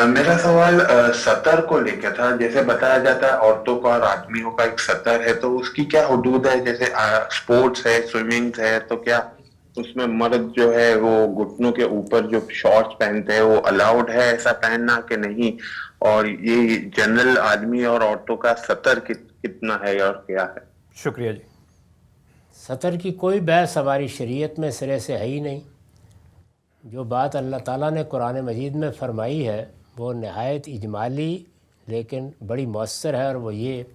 मेरा सवाल सतर को लेकर था। जैसे बताया जाता है औरतों का और आदमियों का एक सतर है, तो उसकी क्या हुदूद है? जैसे स्पोर्ट्स है, स्विमिंग है, तो क्या उसमें मर्द जो है वो घुटनों के ऊपर जो शॉर्ट्स पहनते हैं वो अलाउड है ऐसा पहनना कि नहीं? और ये जनरल आदमी और औरतों का सतर कितना है और क्या है? शुक्रिया जी। सतर की कोई बहस हमारी शरीयत में सिरे से है ही नहीं। जो बात अल्लाह ताला ने कुरान मजीद में फ़रमाई है वो नहायत इजमाली लेकिन बड़ी मौसर है, और वो ये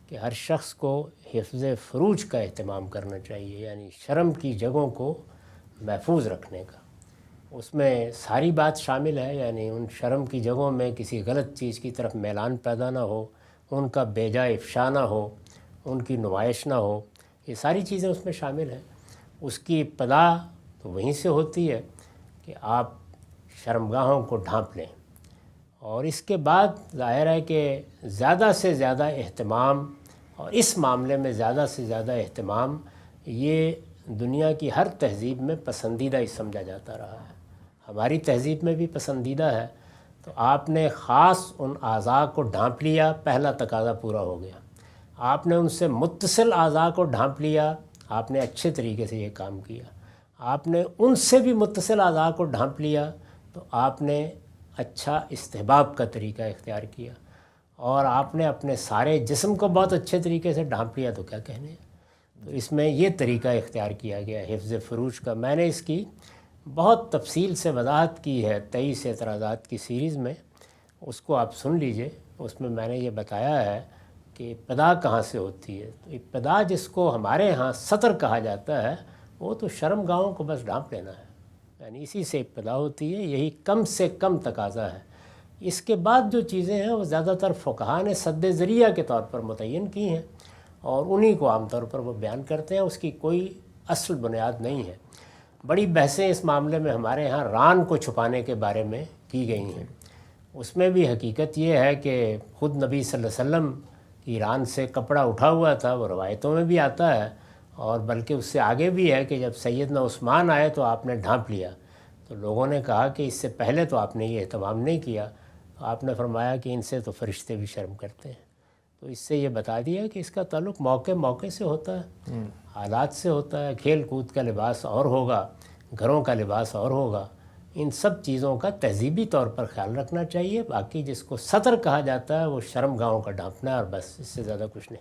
कि हर शख्स को हिफ्ज़ फ़ुरूज का एहतमाम करना चाहिए, यानी शर्म की जगहों को महफूज रखने का। उसमें सारी बात शामिल है, यानी उन शर्म की जगहों में किसी गलत चीज़ की तरफ मैलान पैदा ना हो, उनका बेजा इफ़शा ना हो, उनकी नुमाइश ना हो, ये सारी चीज़ें उसमें शामिल हैं। उसकी इब्तदा तो वहीं से होती है कि आप शर्मगाहों को ढांप लें, और इसके बाद ज़ाहिर है कि ज़्यादा से ज़्यादा अहतमाम, और इस मामले में ज़्यादा से ज़्यादा अहतमाम ये दुनिया की हर तहज़ीब में पसंदीदा ही समझा जाता रहा है। हमारी तहज़ीब में भी पसंदीदा है। तो आपने ख़ास उन अज़ा को ढांप लिया, पहला तकाज़ा पूरा हो गया। आपने उनसे मुत्तसिल अज़ा को ढांप लिया, आपने अच्छे तरीके से ये काम किया। आपने उनसे भी मुत्तसिल अज़ा को ढांप लिया तो आपने अच्छा इस्तेहबाब का तरीका इख्तियार किया। और आपने अपने सारे जिस्म को बहुत अच्छे तरीके से ढांप लिया तो क्या कहने हैं। तो इसमें ये तरीका इख्तियार किया गया हिफ्ज़ फ़ुरूज का। मैंने इसकी बहुत तफसील से वजाहत की है 23 एतराज़ात की सीरीज़ में, उसको आप सुन लीजिए। उसमें मैंने ये बताया है कि इब्तदा कहाँ से होती है। तो इब्तदा जिसको हमारे यहाँ सतर कहा जाता है वो तो शर्मगाहों को बस ढांप लेना है, यानी इसी से इब्तदा होती है। यही कम से कम तकाज़ा है। इसके बाद जो चीज़ें हैं वो ज़्यादातर फ़ुक़हा ने सद्द ज़रिया के तौर पर मुतय्यन की हैं और उन्हीं को आम तौर पर वो बयान करते हैं। उसकी कोई असल बुनियाद नहीं है। बड़ी बहसें इस मामले में हमारे यहाँ रान को छुपाने के बारे में की गई हैं। उसमें भी हकीकत ये है कि ख़ुद नबी सल्लल्लाहु अलैहि वसल्लम की रान से कपड़ा उठा हुआ था, वो रवायतों में भी आता है। और बल्कि उससे आगे भी है कि जब सैयदना उस्मान आए तो आपने ढांप लिया। तो लोगों ने कहा कि इससे पहले तो आपने ये एहतमाम नहीं किया। तो आपने फरमाया कि इनसे तो फ़रिश्ते भी शर्म करते हैं। तो इससे ये बता दिया कि इसका ताल्लुक़ मौके मौके से होता है, हालात से होता है। खेल कूद का लिबास और होगा, घरों का लिबास और होगा। इन सब चीज़ों का तहज़ीबी तौर पर ख्याल रखना चाहिए। बाकी जिसको सतर कहा जाता है वो शर्मगाहों का ढांपना है, और बस इससे ज़्यादा कुछ नहीं।